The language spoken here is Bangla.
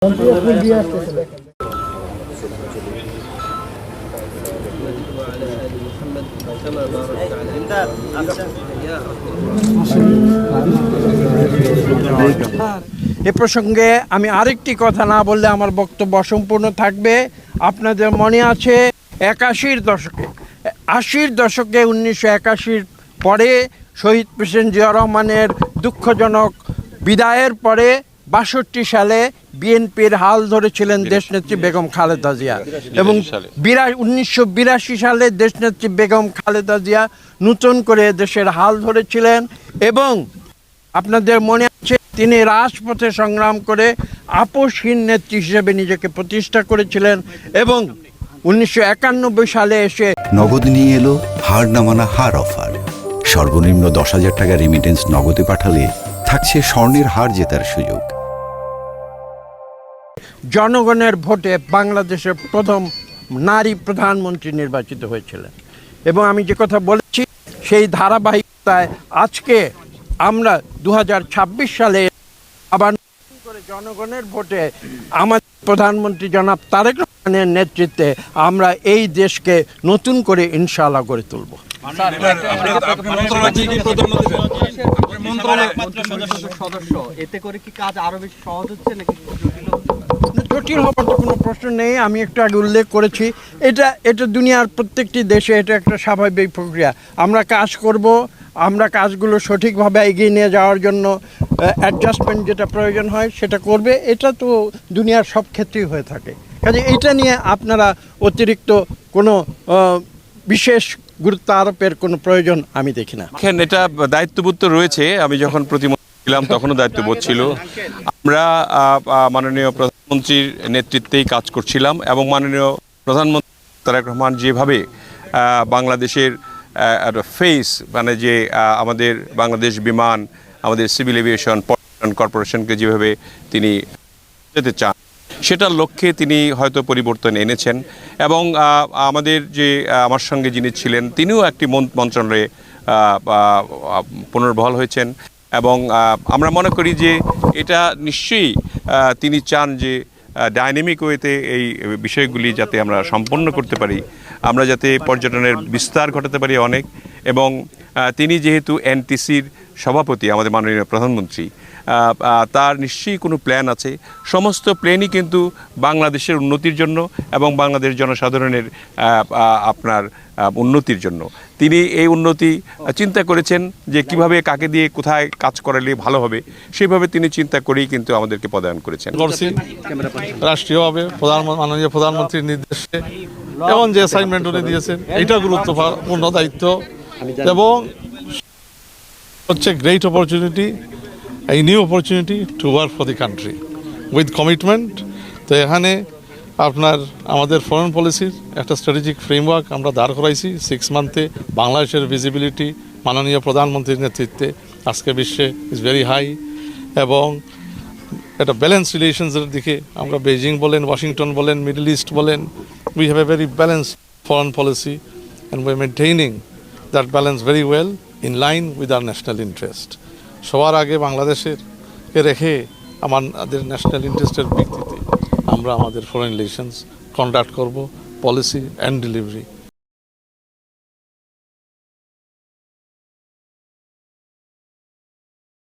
এ প্রসঙ্গে আমি আরেকটি কথা না বললে আমার বক্তব্য অসম্পূর্ণ থাকবে। আপনাদের মনে আছে ৮১-র দশকে 1981-র পরে শহীদ প্রেসিডেন্ট জিয়া রহমানের দুঃখজনক বিদায়ের পরে ৬২ সালে বিএনপির হাল ধরেছিলেন দেশনেত্রী বেগম খালেদা জিয়া, এবং 1982 সালে দেশনেত্রী বেগম খালেদা জিয়া নতুন করে দেশের হাল ধরেছিলেন এবং আপনাদের মনে আছে তিনি রাজপথে সংগ্রাম করে আপোষহীন নেত্রী হিসেবে নিজেকে প্রতিষ্ঠা করেছিলেন এবং 1991 সালে এসে নগদ নিয়ে এলো হার না মানা হার অফার। সর্বনিম্ন 10,000 টাকা রেমিটেন্স নগদে পাঠালে থাকছে স্বর্ণের হার জেতার সুযোগ। জনগণের ভোটে বাংলাদেশের প্রথম নারী প্রধানমন্ত্রী নির্বাচিত হয়েছিলেন এবং আমি যে কথা বলেছি সেই ধারাবাহিকতায় আজকে আমরা 2026 সালে আবার করে জনগণের ভোটে আমাদের প্রধানমন্ত্রী জনাব তারেক রহমানের নেতৃত্বে আমরা এই দেশকে নতুন করে ইনশাআল্লাহ গড়ে তুলব। জটিল হবার তো কোনো প্রশ্ন নেই। আমি একটু আগে উল্লেখ করেছি এটা দুনিয়ার প্রত্যেকটি দেশে এটা একটা স্বাভাবিক প্রক্রিয়া। আমরা কাজ করব, আমরা কাজগুলো সঠিকভাবে এগিয়ে নিয়ে যাওয়ার জন্য অ্যাডজাস্টমেন্ট যেটা প্রয়োজন হয় সেটা করবে। এটা তো দুনিয়ার সব ক্ষেত্রেই হয়ে থাকে। কাজে এটা নিয়ে আপনারা অতিরিক্ত কোনো বিশেষ গুরুত্ব আরোপের কোনো প্রয়োজন আমি দেখি না। এটা দায়িত্ববোধ তো রয়েছে। আমি যখন প্রতিমন্ত্রী ছিলাম তখনও দায়িত্ববোধ ছিল। আমরা মাননীয় প্রধানমন্ত্রীর নেতৃত্বেই কাজ করছিলাম এবং মাননীয় প্রধানমন্ত্রী তারেক রহমান যেভাবে বাংলাদেশের ফেস মানে যে আমাদের বাংলাদেশ বিমান, আমাদের সিভিল এভিয়েশন পর্যটন কর্পোরেশনকে যেভাবে তিনি যেতে চান সেটার লক্ষ্যে তিনি হয়তো পরিবর্তন এনেছেন এবং আমাদের যে আমার সঙ্গে যিনি ছিলেন তিনিও একটি মন্ত্রণালয়ে পুনর্বহাল হয়েছেন এবং আমরা মনে করি যে এটা নিশ্চয়ই তিনি চান যে ডাইনামিক ওয়েতে এই বিষয়গুলি যাতে আমরা সম্পন্ন করতে পারি, আমরা যাতে পর্যটনের বিস্তার ঘটাতে পারি অনেক। এবং তিনি যেহেতু এনটিসির সভাপতি আমাদের মাননীয় প্রধানমন্ত্রী, তার নিশ্চয়ই কোনো প্ল্যান আছে। সমস্ত প্ল্যানই কিন্তু বাংলাদেশের উন্নতির জন্য এবং বাংলাদেশ জনসাধারণের আপনার উন্নতির জন্য। তিনি এই উন্নতি চিন্তা করেছেন যে কিভাবে কাকে দিয়ে কোথায় কাজ করালে ভালো হবে, সেইভাবে তিনি চিন্তা করেই কিন্তু আমাদেরকে পদায়ন করেছেন। রাষ্ট্রীয়ভাবে মাননীয় প্রধানমন্ত্রীর নির্দেশে এবং যে অ্যাসাইনমেন্ট উনি দিয়েছেন এইটা গুরুত্বপূর্ণ দায়িত্ব এবং হচ্ছে great opportunity, a new opportunity to work for the country with commitment. তো এখানে আপনার আমাদের ফরেন পলিসির একটা স্ট্র্যাটেজিক ফ্রেমওয়ার্ক আমরা দাঁড় করাইছি 6 মান্থে। বাংলাদেশের ভিজিবিলিটি মাননীয় প্রধানমন্ত্রীর নেতৃত্বে আজকে বিশ্বে ইজ ভেরি হাই এবং একটা ব্যালেন্স রিলেশনসের দিকে আমরা বেজিং বলেন, ওয়াশিংটন বলেন, মিডল ইস্ট বলেন, we have a very balanced foreign policy and we are maintaining that balance very well in line with our national interest. সবার আগে বাংলাদেশকে রেখে আমাদের ন্যাশনাল ইন্টারেস্টের ভিত্তিতে আমরা আমাদের ফরেন রিলেশনস কন্ডাক্ট করব, পলিসি অ্যান্ড ডেলিভারি